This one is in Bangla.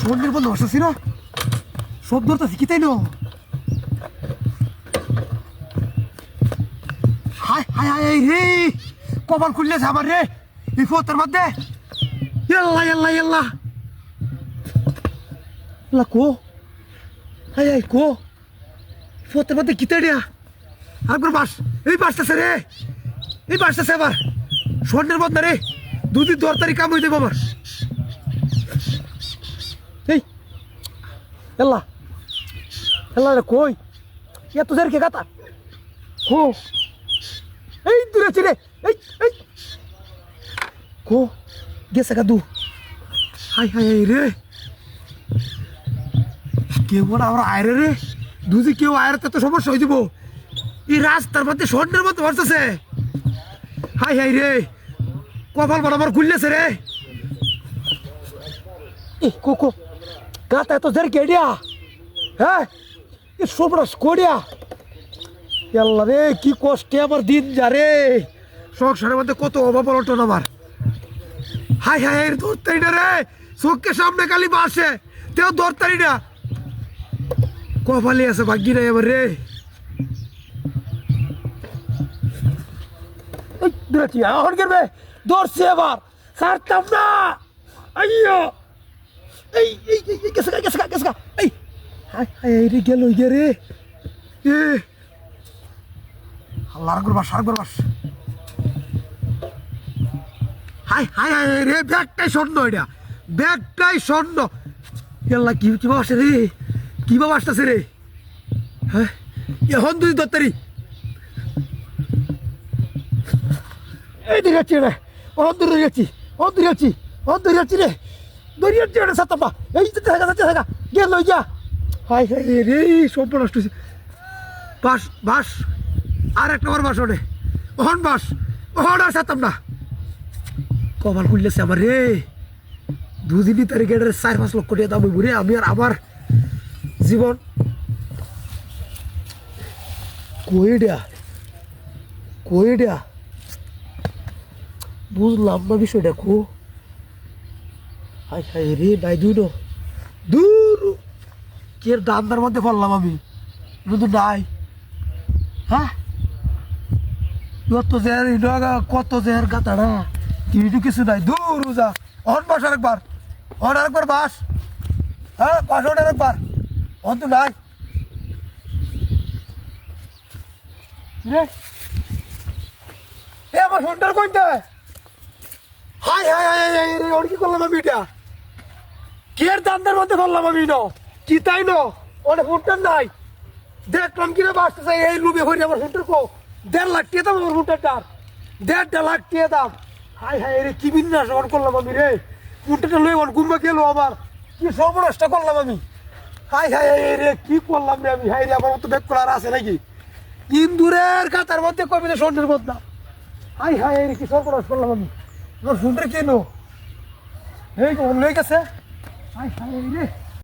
স্বর্ণের বন্ধ বসেছি না, সব ধরতেছি কি তাই না? হায় হায় হায় রে, কপাল খুললেছে আমার রে এই ফতের মধ্যে। এল্লা এল্লা এল্লা এল্লা কো, হায় হায় কো ফতের মধ্যে কি তাই দিয়া আরেকবার বাস, এই বাসতেছে রে, এই বাসতেছে আবার স্বর্ণের বন্ধ রে, দুদিন দরতারি কাম হয়ে দেবো আমার। এই এল্লা এল্লা রে কই এত জের কে গাতা কো, এই দূরে ছিলে, এই এই কো গেছে কাদু। হাই হাই রে, কেউ বড় আমরা আয়রে রে, দুজি কেউ আয়রতে তো সমস্যা হয়ে যাব। এই রাস্তার মধ্যে স্বর্ণের মতো ভাসতেছে। হাই হাই রে, কপাল বড় আমার খুললেছে রে। এই কোকো গাতা এত জের কেডিয়া, হ্যাঁ এ সবরাস কোডিয়া। আল্লাহ রে কি কষ্টে আমার দিন যা রে, সংসারের মধ্যে কত অভাব অনটন আমার। হাই হাই ধরতারি না রে, চোখের সামনে খালি বাসে তেও ধরতারি না, কপালে আছে ভাগ্যি নাই আমার রে। এখন করবে ধরছি এবার ছাড়তাম না। আইয়ো এই গেছে গেছে গেছে, এই হাই হাই রে গেল রে, এ আল্লাহ করবাস আর করবাস। হাই হাই হাই রে, ব্যাগটাই স্বর্ণ, এটা ব্যাগটাই স্বর্ণ। আল্লাহ কি কিবা আসে রে, কিবা আসতেছে রে। হ্যাঁ এখন দুই দত্তারি এই দিকে যাচ্ছি রে, অন দূরে যাচ্ছি, অন দূরে যাচ্ছি, অন দূরে যাচ্ছি রে, দূরে যাচ্ছি রে সাতাম্বা, এই যে দেখা যাচ্ছে দেখা গেল লই যা। হাই হাই রে সম্পূর্ণ নষ্ট হয়েছে। বাস বাস আর একটা বার বাস ওঠে, ওহন বাস ওহন আর সাতাম না, কপাল খুললেছে আমার রে। দুদিনই তারিখে 4-5 লক্ষ টাকা দাম ঘুরে আমি আর আমার জীবন কইডা কইডা বুঝলাম না বিষয়টা কো। হাই হাই রে নাই দুই দূর কে দান্দার মধ্যে পড়লাম আমি, কিন্তু নাই। হ্যাঁ কত জের কত জের গাতাড়া কিন্তু কিছু নাই, দূর যা। অন বাস আরেকবার, অন আরেকবার বাস, হ্যাঁ বাস ওটা আরেকবার, অন তো নাই রে। এ আমার ফোনটার কোনটা? হাই হাই হাই হাই রে, ওর কি করলাম আমি? এটা কের দান্দার মধ্যে পড়লাম আমি ন কি তাই ন, ওটা ফোনটার নাই। দেখলাম কিনা বাসতেছে এই লুবে হয়ে আমার ফোনটার কো 1.5 লাখ টাকা দাম আমার ফোনটার, 1.5 লাখ টাকা দাম। হাই হাই রে কি বিন্যাস অন করলাম আমি রে, ফোনটা লই অন গুম্বা গেল আমার, কি সর্বনাশটা করলাম আমি। হাই হাই হাই রে কি করলাম রে আমি। হাই রে আমার মতো ব্যাগ করার আছে নাকি ইন্দুরের কাতার মধ্যে কবে স্বর্ণের বদলা। হাই হাই রে কি সর্বনাশ করলাম আমি, আমার ফোনটা কেন এই লই গেছে। হাই হাই রে